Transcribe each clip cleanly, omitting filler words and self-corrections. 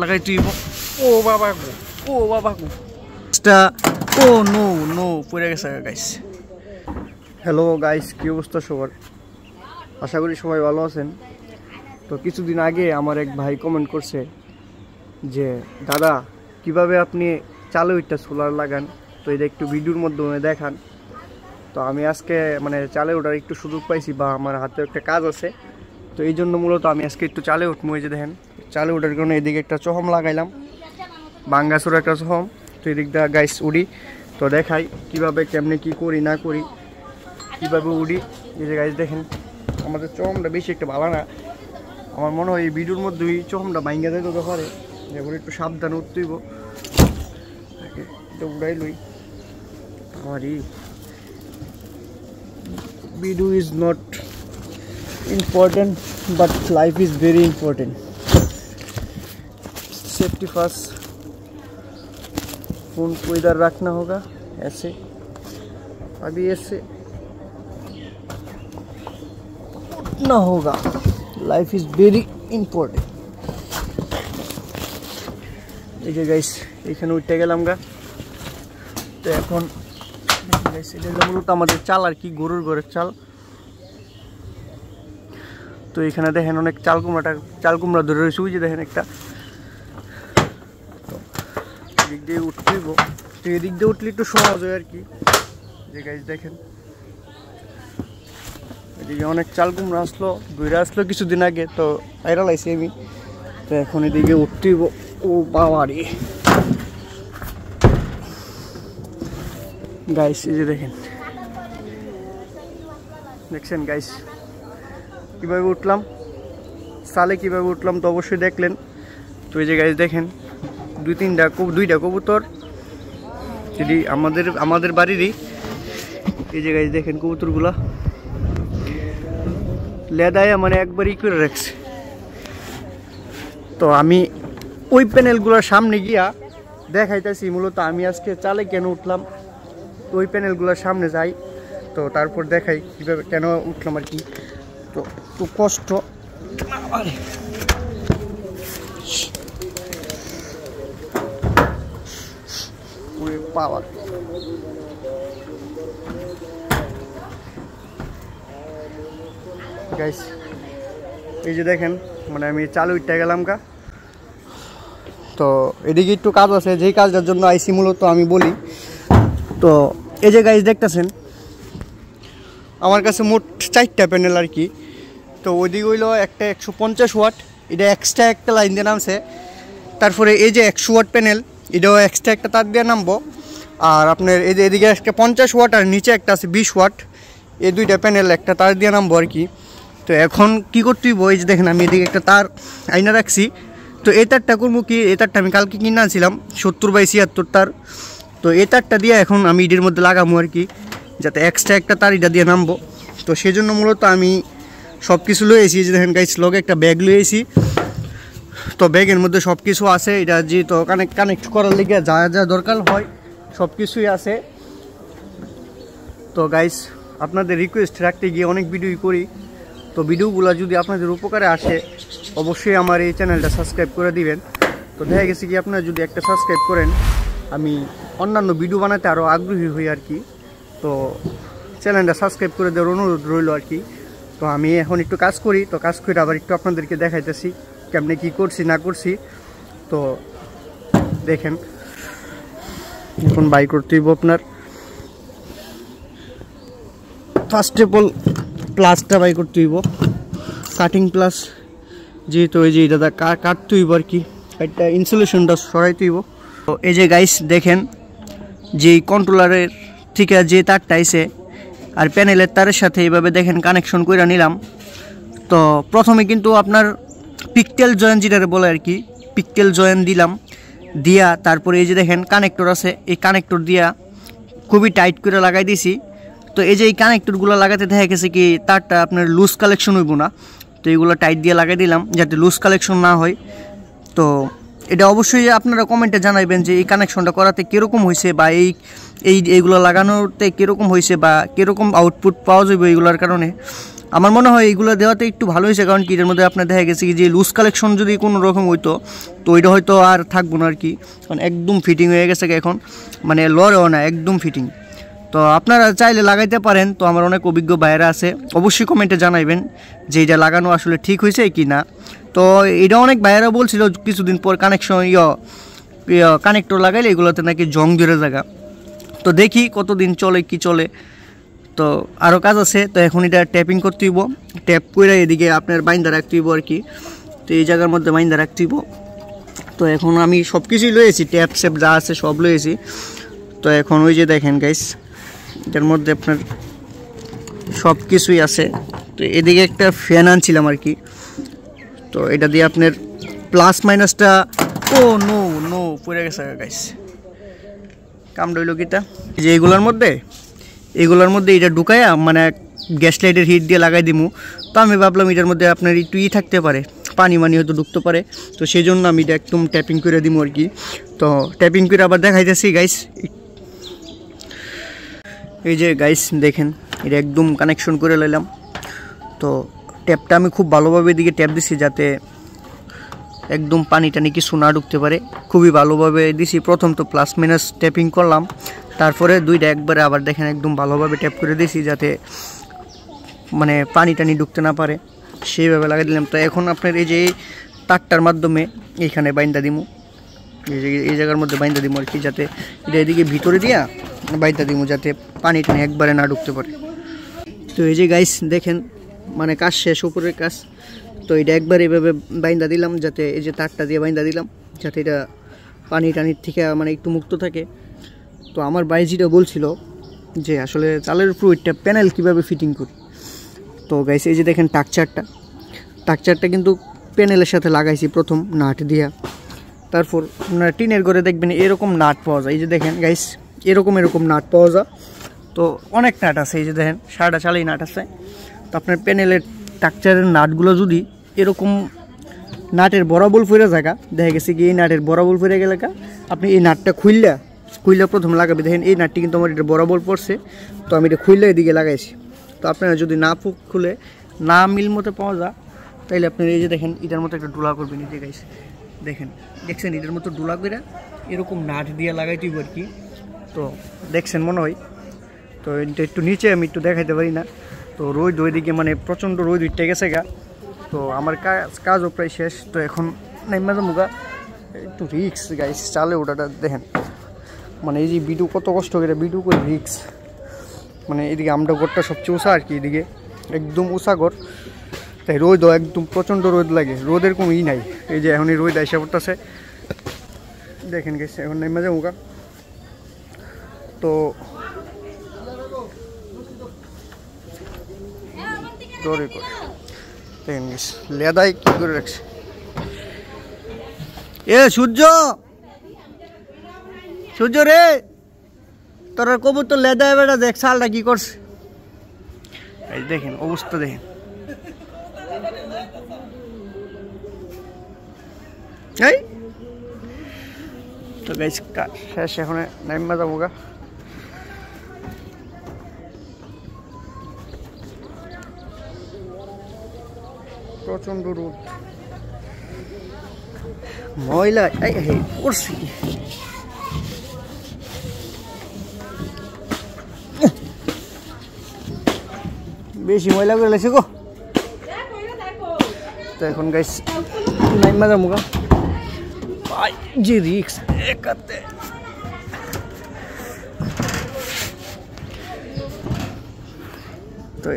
লাগাই তুই ও বাবা গো ও নো নো পড়ে গেছে গাইস। হ্যালো গাইস, কি অবস্থা সবার? আশা করি সবাই ভালো আছেন। তো কিছুদিন আগে আমার এক ভাই কমেন্ট করছে যে দাদা কিভাবে আপনি চালু একটা সোলার লাগান, তো এটা একটু ভিডিওর মাধ্যমে দেখান। তো আমি আজকে চালে ওঠার একটু সুযোগ পাইছি বা আমার হাতে একটা কাজ আছে, তো এই জন্য মূলত আমি আজকে একটু চালে উঠবো। এই যে দেখেন চালে ওঠার কারণে এদিকে একটা চহম লাগাইলাম, বাঙ্গাসুর একটা চহম। তো এদিক দিয়ে গাইস উড়ি, তো দেখাই কিভাবে কেমনে কি করি না করি, কিভাবে উড়ি। এই যে গাইস দেখেন আমাদের চহমটা বেশি একটা ভালো না, আমার মনে হয় এই ভিডিওর মধ্যেই চহমটা ভাঙ্গা যায় তো পারে, এবার একটু সাবধানে উঠতেইব। এটা উড়াই লই আমারই। Video is not important but life is very important. Safety first. Phone को इधर रखना होगा ऐसे, अभी ऐसे उठना होगा। Life is very important. এই যে গাইস এখানে উঠতে গেলাম গা। তো এখন এটা মূলত আমাদের চাল আর কি, গরুর ঘরের চাল। তো এখানে দেখেন অনেক চাল কুমড়া ধরে রয়েছে, ওই যে দেখেন একটা। এদিক দিয়ে উঠতেইব, তো এদিক দিয়ে উঠলে একটু সহজ হয় আর কি। যে গাইস দেখেন এদিকে অনেক চাল কুমড়া ঘুরে আসলো কিছুদিন আগে, তো ভাইরাল আইছি আমি। তো এখন এদিকে উঠতেইব। ও বাবারে গাইস, এই যে দেখছেন গাইস কীভাবে উঠলাম, সালে কীভাবে উঠলাম তো অবশ্যই দেখলেন। তো এই যে গাইস দেখেন দুইটা কবুতর, যদি আমাদের বাড়িরই। এই যে গাইস দেখেন কবুতরগুলা লেদায় একবারই করে রাখছে। তো আমি ওই প্যানেলগুলোর সামনে গিয়া দেখাইতেছি মূলত আমি আজকে চালে কেন উঠলাম। ওই প্যানেলগুলোর সামনে যাই, তো তারপর দেখাই কীভাবে কেন উঠলাম আর কি। তো একটু কষ্ট পাওয়ার। গাইস এই যে দেখেন আমি চালু উঠতে গেলাম গা। তো এদিকে একটু কাজ আছে, যেই কাজটার জন্য আইসি মূলত আমি বলি। তো এই যে গাইস দেখতেছেন আমার কাছে মোট 4টা প্যানেল আর কি। তো ওইদিকে হইলো একটা 150 ওয়াট, এটা এক্সট্রা একটা লাইন দিয়ে নামছে। তারপরে এই যে 100 ওয়াট প্যানেল, এটাও এক্সট্রা একটা তার দিয়ে নামবো। আর আপনার এই যে এদিকে একটা 50 ওয়াট আর নিচে একটা আছে 20 ওয়াট, এই দুইটা প্যানেল একটা তার দিয়ে নামবো আর কি। তো এখন কি করতে হইব, এই যে দেখেন আমি এদিকে একটা তার আইনা রাখছি। তো এই তারটা করবো কি, এই তারটা আমি কালকে কিনে আনছিলাম 70/76 তার। তো এই তারটা দিয়ে এখন আমি এটির মধ্যে লাগাবো আর কি, যাতে এক্সট্রা একটা তার এটা দিয়ে নামবো। তো সেজন্য মূলত আমি সব কিছু লয়েছি। যে দেখেন গাইস লগে একটা ব্যাগ লয়েছি, তো ব্যাগের মধ্যে সব কিছু আছে। এটা যেহেতু কানেক্ট করার লিগে যা যা দরকার হয় সব কিছুই আছে। তো গাইস আপনাদের রিকোয়েস্ট রাখতে গিয়ে অনেক ভিডিওই করি, তো ভিডিওগুলো যদি আপনাদের উপকারে আসে অবশ্যই আমার এই চ্যানেলটা সাবস্ক্রাইব করে দিবেন। তো দেখা গেছে কি আপনারা যদি একটা সাবস্ক্রাইব করেন আমি অন্যান্য ভিডিও বানাতে আরও আগ্রহী হই আর কি। তো চ্যানেলটা সাবস্ক্রাইব করে দেওয়ার অনুরোধ রইল আর কি। তো আমি এখন একটু কাজ করি, তো কাজ করে আবার একটু আপনাদেরকে দেখাইতেছি কেমনে কি করছি না করছি। তো দেখেন এখন বাই করতে হইব আপনার ফার্স্ট অফ অল প্লাসটা বাই করতে হইব, কাটিং প্লাস। যেহেতু এই যে এটা কাটতে হইব আর কি, একটা ইনসুলেশনটা সরাইতে হইব। তো এই যে গাইস দেখেন যেই কন্ট্রোলারের থেকে যে তারটা আইছে আর প্যানেলের তারের সাথে এইভাবে দেখেন কানেকশন করে নিলাম। তো প্রথমে কিন্তু আপনার পিকটেল জয়েন যেটারে বলে আর কি, পিকটেল জয়েন দিলাম, দিয়া তারপরে এই যে দেখেন কানেক্টর আছে, এই কানেক্টর দিয়া খুবই টাইট করে লাগাই দিছি। তো এই যে এই কানেক্টরগুলো লাগাতে দেখা গেছে কি তারটা আপনার লুজ কালেকশন হইব না, তো এইগুলো টাইট দিয়ে লাগাই দিলাম যাতে লুজ কালেকশন না হয়। তো এটা অবশ্যই আপনারা কমেন্টে জানাবেন যে এই কানেকশনটা করাতে কীরকম হয়েছে বা এইগুলো লাগানোতে কীরকম হয়েছে বা কীরকম আউটপুট পাওয়া যাবে এইগুলোর কারণে। আমার মনে হয় এইগুলো দেওয়াতে একটু ভালো হয়েছে, কারণ কি এটার মধ্যে আপনার দেখা গেছে কি যে লুজ কালেকশন যদি কোনো রকম হইতো তো ওইটা হয়তো আর থাকবো না আর কি, কারণ একদম ফিটিং হয়ে গেছে এখন, মানে লড়েও না, একদম ফিটিং। তো আপনারা চাইলে লাগাইতে পারেন। তো আমার অনেক অভিজ্ঞ ভাইয়েরা আছে, অবশ্যই কমেন্টে জানাইবেন যে এটা লাগানো আসলে ঠিক হয়েছে কি না। তো এটা অনেক ভাইয়েরা বলছিল কিছুদিন পর কানেকশন কানেক্টর লাগাইলে এগুলোতে নাকি জং ধরে জায়গা। তো দেখি কতদিন চলে কি চলে। তো আরও কাজ আছে। তো এখন এটা ট্যাপিং করতে হইব, ট্যাপ করে এদিকে আপনার বাইন্দা রাখতে হইব আর কি। তো এই জায়গার মধ্যে বাইন্দা রাখতে হইব। তো এখন আমি সব কিছুই লয়েছি, ট্যাপ স্যাপ যা আছে সব লয়েছি। তো এখন ওই যে দেখেন গাইস, এটার মধ্যে আপনার সব কিছুই আছে। তো এদিকে একটা ফ্যান আনছিলাম আর কি, তো এটা দিয়ে আপনার প্লাস মাইনাসটা, ও নো নো পড়ে গেছে গাইস, কামড় হইল কিটা যে এগুলোর মধ্যে এটা ঢুকাইয়া মানে গ্যাস লাইটের হিট দিয়ে লাগাই দিমু। তো আমি ভাবলাম এটার মধ্যে আপনার একটু থাকতে পারে, পানি হয়তো ঢুকতে পারে। তো সেই জন্য আমি এটা একদম ট্যাপিং করে দিমু আর কি। তো ট্যাপিং করে আবার দেখাইতেছি গাইস। এই যে গাইস দেখেন, এটা একদম কানেকশন করে নিলাম। তো ট্যাপটা আমি খুব ভালোভাবে এদিকে ট্যাপ দিছি যাতে একদম পানি টানি কিছু না ঢুকতে পারে, খুবই ভালোভাবে দিছি। প্রথম তো প্লাস মাইনাস ট্যাপিং করলাম, তারপরে দুইটা একবারে আবার দেখেন একদম ভালোভাবে ট্যাপ করে দিছি যাতে মানে পানি টানি ঢুকতে না পারে, সেইভাবে লাগাই দিলাম। তো এখন আপনার এই যে তারটার মাধ্যমে এইখানে বাইন্দা দিমু, এই জায়গার মধ্যে বাইন্দা দিমু আর কি, যাতে এটা এদিকে ভিতরে দিয়া বাইন্দা দিমু যাতে পানি টানি একবারে না ঢুকতে পারে। তো এই যে গাইস দেখেন, মানে কাজ শেষ, উপরের কাজ। তো এটা একবার এইভাবে বাইন্দা দিলাম, যাতে এই যে তারটা দিয়ে বাইন্দা দিলাম যাতে এটা পানি টানির থেকে মানে একটু মুক্ত থাকে। তো আমার বাইজিটা বলছিল যে আসলে চালের উপর ওইটা প্যানেল কীভাবে ফিটিং করি। তো গাইস এই যে দেখেন টাকচারটা কিন্তু প্যানেলের সাথে লাগাইছি প্রথম নাট দিয়া। তারপর আপনার টিনের ঘরে দেখবেন এরকম নাট পাওয়া যায়, এই যে দেখেন গাইস এরকম নাট পাওয়া যায়। তো অনেক নাট আছে, এই যে দেখেন সারাটা চালেই নাট আছে। তো আপনার প্যানেলের টাকচারের নাটগুলো যদি এরকম নাটের বরাবর ফিরে জায়গা দেখা গেছে কি এই নাটের বরাবর ফিরে গেলে আপনি এই নাটটা খুললে প্রথম লাগাবে। দেখেন এই নাটটি কিন্তু আমার এটা বরাবর পড়ছে, তো আমি এটা খুললে এদিকে লাগাইছি। তো আপনারা যদি না খুলে না মিল মতো পাওয়া যায় তাইলে আপনার এই যে দেখেন এটার মতো একটা ডোলা করবেন, এই যে গাইস দেখছেন এটার মতো ডোলা করে এরকম নাট দিয়ে লাগাইতে আর কি। তো দেখছেন মনে হয়। তো এটা একটু নিচে আমি একটু দেখাইতে পারি না, তো রোদ ওইদিকে মানে প্রচণ্ড রোদ উঠে গেছে গা। তো আমার কাজও প্রায় শেষ। তো এখন নাইমা মুগা একটু রিক্স গাইস, চালে ওটাটা দেখেন মানে এই যে বিডু কত কষ্ট করে বিডু করে রিক্স, মানে এদিকে আমরা ঘরটা সবচেয়ে উঁচা আর কি, এদিকে একদম উঁচা ঘর, তাই রোদও একদম প্রচণ্ড রোদ লাগে, রোদের কোনো নাই। এই যে এখন এই রোদ আইসা পড়তেছে দেখেন গেছে, এখন নাইমা মুগা। তো দৌড়ে করে দেখেন গেছে লেদাই কি করে রাখছে। এ সূর্য রে, তোরা কবুতর লেদা বেটা দেখ শালটা কি করছে, এই দেখেন অবস্থা দেখেন। এই তো গাইস শেষ, এখন নাইমা যাবো গা। প্রচন্ড রোদ, ময়লা করছে কি বেশি ময়লা করে লেছে গো। তো এখন গাইস নাইমা যাবো গা, যে রিক্স একাতে। তো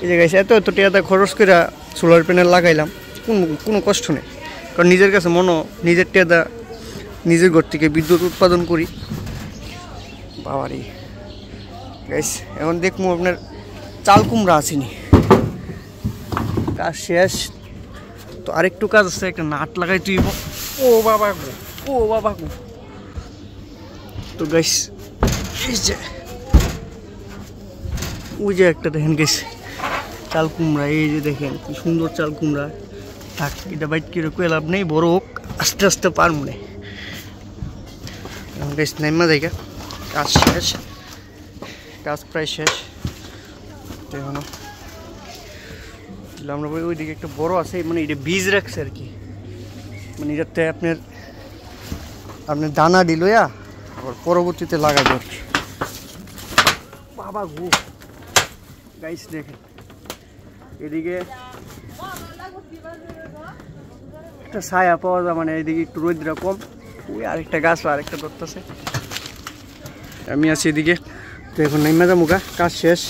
এই যে গাইছে এত টাকা খরচ করে সোলার প্যানেল লাগাইলাম, কোনো কষ্ট নেই, কারণ নিজের কাছে নিজের টাকা নিজের ঘর থেকে বিদ্যুৎ উৎপাদন করি। বাবারি গাইস এখন দেখবো আপনার চাল কুমড়া আসেনি, কাজ শেষ। তো আরেকটু কাজ আছে, একটা নাট লাগাই তুই। ও বাবা গো। তো গাইস এই যে ওই যে একটা দেখেন গেছে চাল কুমড়া, এই যে দেখেন কি সুন্দর চাল কুমড়া। থাক এটা বাইট করে কয়ে লাভ নেই, বড় হোক আস্তে আস্তে পার মনে। বেশ নাইমা জায়গা কাজ শেষ, কাজ প্রায় শেষ। এখনো আমরা ওইদিকে একটা বড় আছে, মানে এটা বীজ রাখছে আর কি, মানে এটাতে আপনার দানা দিলয়া আবার পরবর্তীতে লাগাবে আর কি। বাবা গো গাইস দেখেন এদিকে একটা ছায়া পাওয়া যায়, মানে এদিকে একটু রোদ্রা কম, ওই আরেকটা গাছ আরেকটা ধরতেছে, আমি আছি এদিকে। তো এখন নেমে যাবো, কাজ শেষ।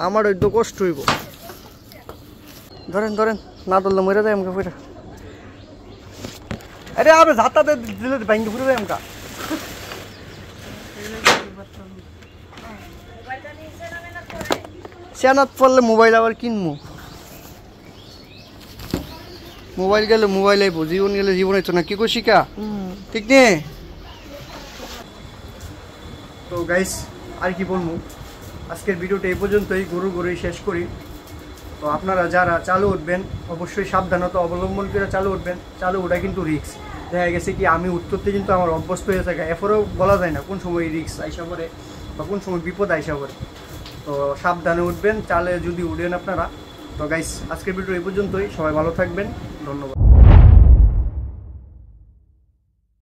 আমার ওই তো কষ্ট হইব, ধরেন ধরেন না ধরলে মরে যায় আমাকে ফেরা। আরে আপনি ঝাঁটাতে দিলে ব্যাংকে ঘুরে যায় আমাকে। চেনাত পড়লে মোবাইল আবার কিনবো, মোবাইল গেলে মোবাইল আইব, জীবন গেলে জীবন আইতো না, কি কো শিকা ঠিক নে। তো গাইস আর কি বলবো, আজকের ভিডিওটা এই পর্যন্তই, গরুই শেষ করি। তো আপনারা যারা চালু উঠবেন অবশ্যই সাবধানতা অবলম্বন করে চালু উঠবেন, চালু ওঠা কিন্তু রিস্ক। দেখা গেছে কি আমি উঠতে কিন্তু আমার অভ্যস্ত হয়ে থাকে, এরপরেও বলা যায় না কোন সময় রিস্ক আইসা পড়ে বা কোন সময় বিপদ আইসা পড়ে। তো সাবধানে উঠবেন চালে যদি উঠেন আপনারা। তো গাইস আজকের ভিডিও এই পর্যন্তই, সবাই ভালো থাকবেন, ধন্যবাদ।